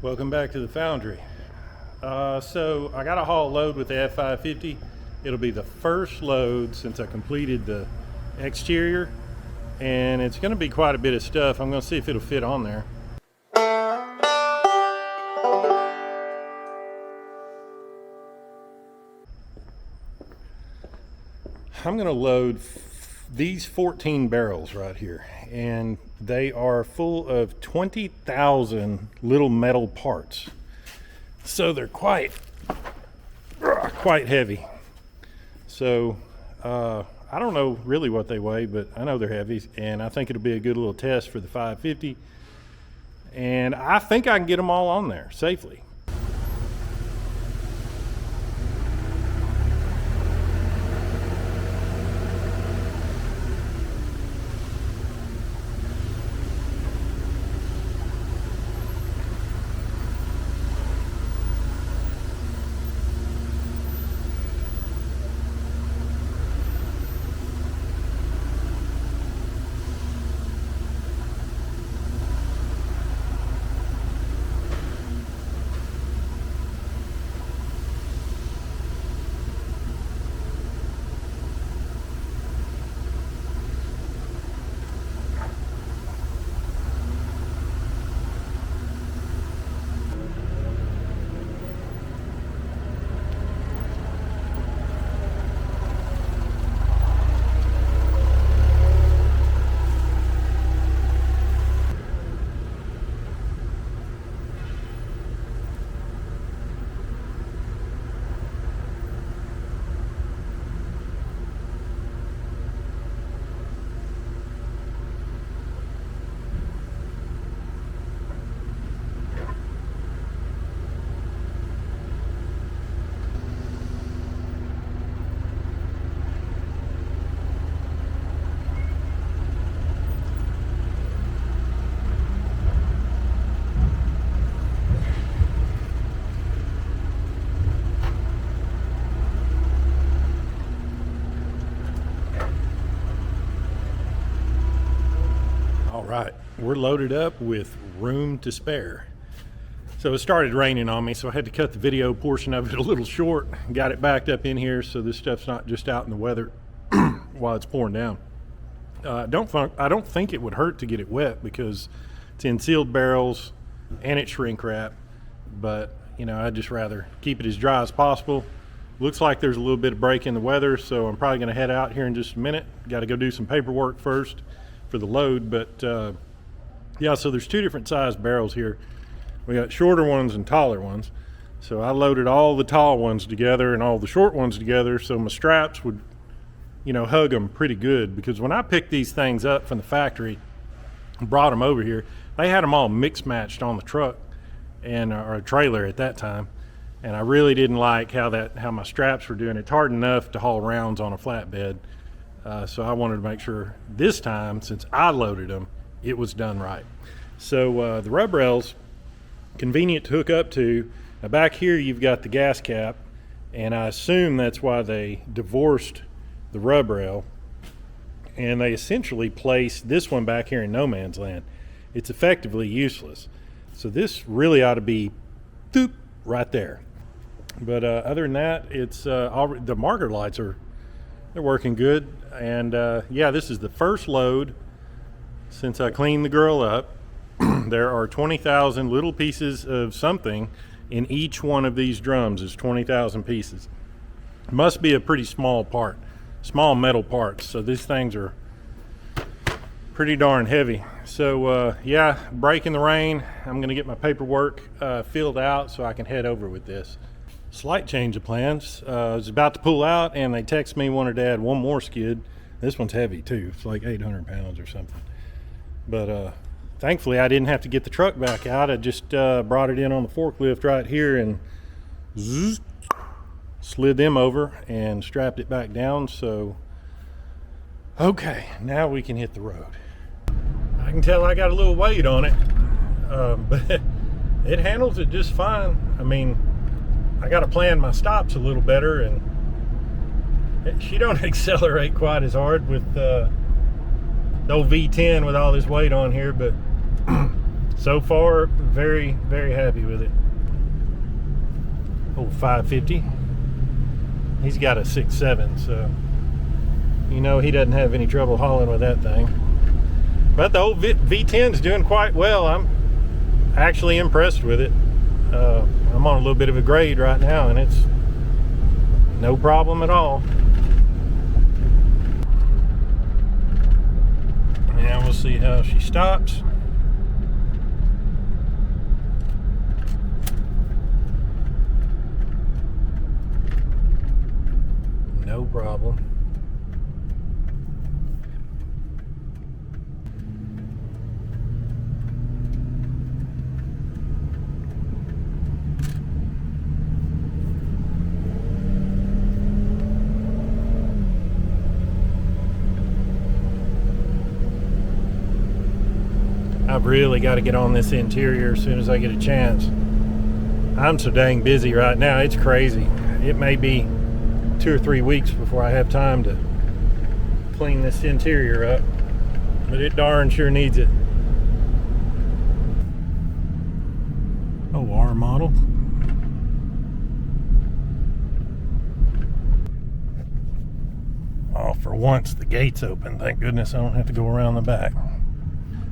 Welcome back to the foundry. So I got a haul load with the F-550. It'll be the first load since I completed the exterior, and it's going to be quite a bit of stuff. I'm going to see if it'll fit on there. I'm going to load these 14 barrels right here, and they are full of 20,000 little metal parts. So they're quite heavy. So I don't know really what they weigh, but I know they're heavy, and I think it'll be a good little test for the 550. And I think I can get them all on there safely. Right, we're loaded up with room to spare. So it started raining on me, so I had to cut the video portion of it a little short. Got it backed up in here so this stuff's not just out in the weather while it's pouring down. I don't think it would hurt to get it wet because it's in sealed barrels and it's shrink wrap, but you know, I'd just rather keep it as dry as possible. Looks like there's a little bit of break in the weather, so I'm probably going to head out here in just a minute. Got to go do some paperwork first for the load, but yeah, so there's two different size barrels here. We got shorter ones and taller ones. So I loaded all the tall ones together and all the short ones together so my straps would, you know, hug them pretty good, because when I picked these things up from the factory and brought them over here, they had them all mix matched on the truck and or trailer at that time, and I really didn't like how my straps were doing. It's hard enough to haul rounds on a flatbed. So I wanted to make sure this time, since I loaded them, it was done right. So the rub rails, convenient to hook up to. Now back here you've got the gas cap, and I assume that's why they divorced the rub rail, and they essentially placed this one back here in no man's land. It's effectively useless. So this really ought to be doop right there. But other than that, it's the marker lights they're working good. And yeah, this is the first load since I cleaned the girl up. There are 20,000 little pieces of something in each one of these drums. Is 20,000 pieces. Must be a pretty small metal parts. So these things are pretty darn heavy. So yeah, break in the rain. I'm gonna get my paperwork filled out so I can head over with this. Slight change of plans. I was about to pull out and they text me, wanted to add one more skid. This one's heavy too. It's like 800 pounds or something. But thankfully I didn't have to get the truck back out. I just brought it in on the forklift right here and zzz, slid them over and strapped it back down. So, okay, now we can hit the road. I can tell I got a little weight on it, but it handles it just fine. I mean, I got to plan my stops a little better, and she don't accelerate quite as hard with the old V10 with all this weight on here, but so far very, very happy with it. Old 550. He's got a 6.7, so you know he doesn't have any trouble hauling with that thing. But the old V10 is doing quite well. I'm actually impressed with it. I'm on a little bit of a grade right now, and it's no problem at all. Now we'll see how she stops. No problem. I've really got to get on this interior as soon as I get a chance. I'm so dang busy right now, it's crazy. It may be 2 or 3 weeks before I have time to clean this interior up, but it darn sure needs it. Oh, R model. Oh, for once the gate's open. Thank goodness I don't have to go around the back.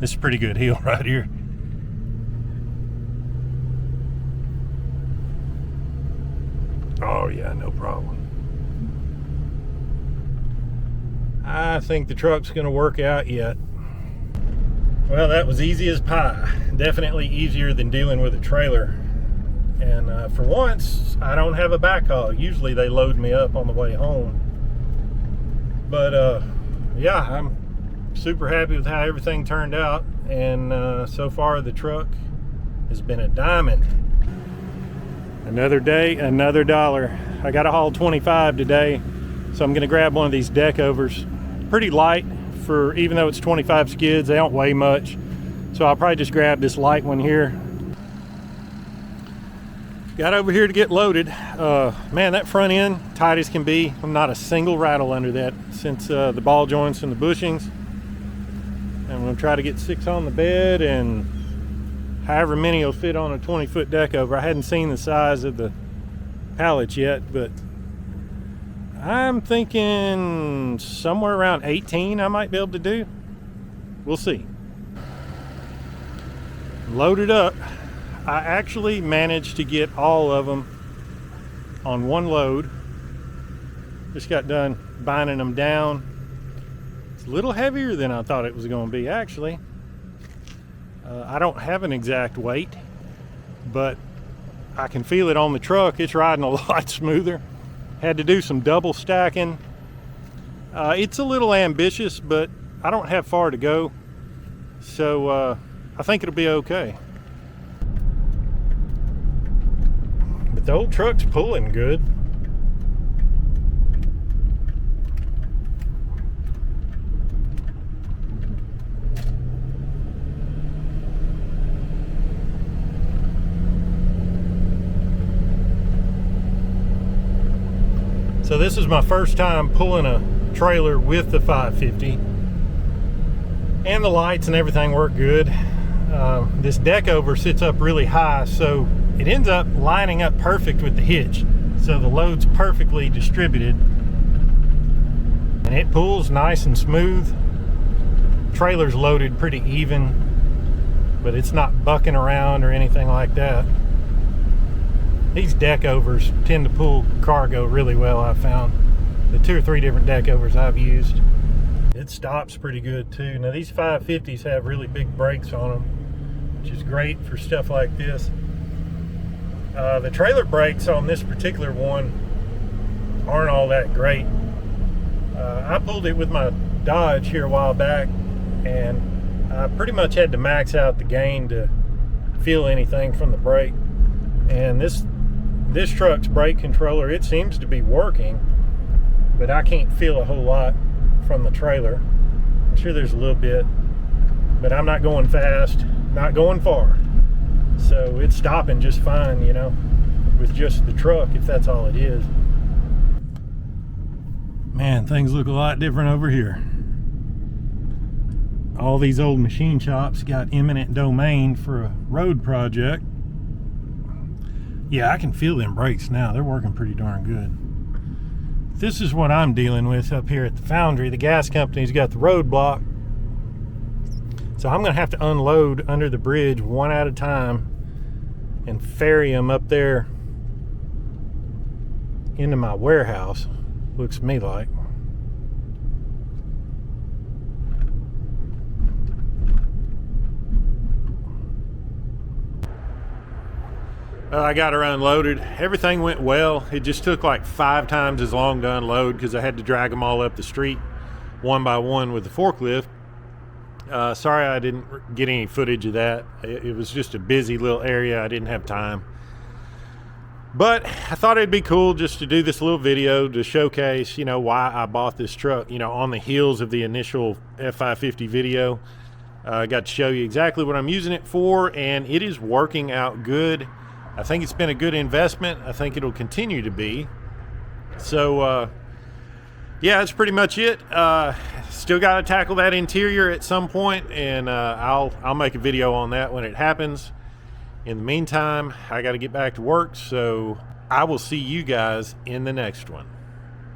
This is a pretty good hill right here. Oh yeah, no problem. I think the truck's gonna work out yet. Well, that was easy as pie. Definitely easier than dealing with a trailer. And for once, I don't have a backhaul. Usually they load me up on the way home. But yeah, I'm super happy with how everything turned out, and so far the truck has been a diamond. Another day, another dollar. I got to haul 25 today, so I'm going to grab one of these deck overs. Pretty light for, even though it's 25 skids, they don't weigh much, so I'll probably just grab this light one here. Got over here to get loaded. Man, that front end tight as can be. Not a single rattle under that since the ball joints and the bushings. I'm going to try to get 6 on the bed, and however many will fit on a 20-foot deck over. I hadn't seen the size of the pallets yet, but I'm thinking somewhere around 18 I might be able to do. We'll see. Loaded up. I actually managed to get all of them on one load. Just got done binding them down. It's a little heavier than I thought it was going to be, actually. I don't have an exact weight, but I can feel it on the truck. It's riding a lot smoother. Had to do some double stacking. It's a little ambitious, but I don't have far to go, so I think it'll be okay. But the old truck's pulling good. So this is my first time pulling a trailer with the 550, and the lights and everything work good. This deck over sits up really high, so it ends up lining up perfect with the hitch, so the load's perfectly distributed and it pulls nice and smooth. Trailer's loaded pretty even, but it's not bucking around or anything like that. These deck overs tend to pull cargo really well, I've found. The 2 or 3 different deck overs I've used. It stops pretty good too. Now these 550s have really big brakes on them, which is great for stuff like this. The trailer brakes on this particular one aren't all that great. I pulled it with my Dodge here a while back, and I pretty much had to max out the gain to feel anything from the brake. And this truck's brake controller, it seems to be working, but I can't feel a whole lot from the trailer. I'm sure there's a little bit, but I'm not going fast, not going far, so it's stopping just fine, you know, with just the truck, if that's all it is. Man, things look a lot different over here. all these old machine shops got eminent domain for a road project. Yeah, I can feel them brakes now. They're working pretty darn good. This is what I'm dealing with up here at the foundry. The gas company's got the roadblock. So I'm going to have to unload under the bridge one at a time and ferry them up there into my warehouse. Looks to me like. I got her unloaded. Everything went well. It just took like 5 times as long to unload because I had to drag them all up the street one by one with the forklift. Sorry I didn't get any footage of that. It was just a busy little area. I didn't have time. But I thought it'd be cool just to do this little video to showcase, why I bought this truck, on the heels of the initial F-550 video. I got to show you exactly what I'm using it for, and it is working out good. I think it's been a good investment. I think it'll continue to be. So, yeah, that's pretty much it. Still got to tackle that interior at some point, and I'll make a video on that when it happens. In the meantime, I got to get back to work, so I will see you guys in the next one.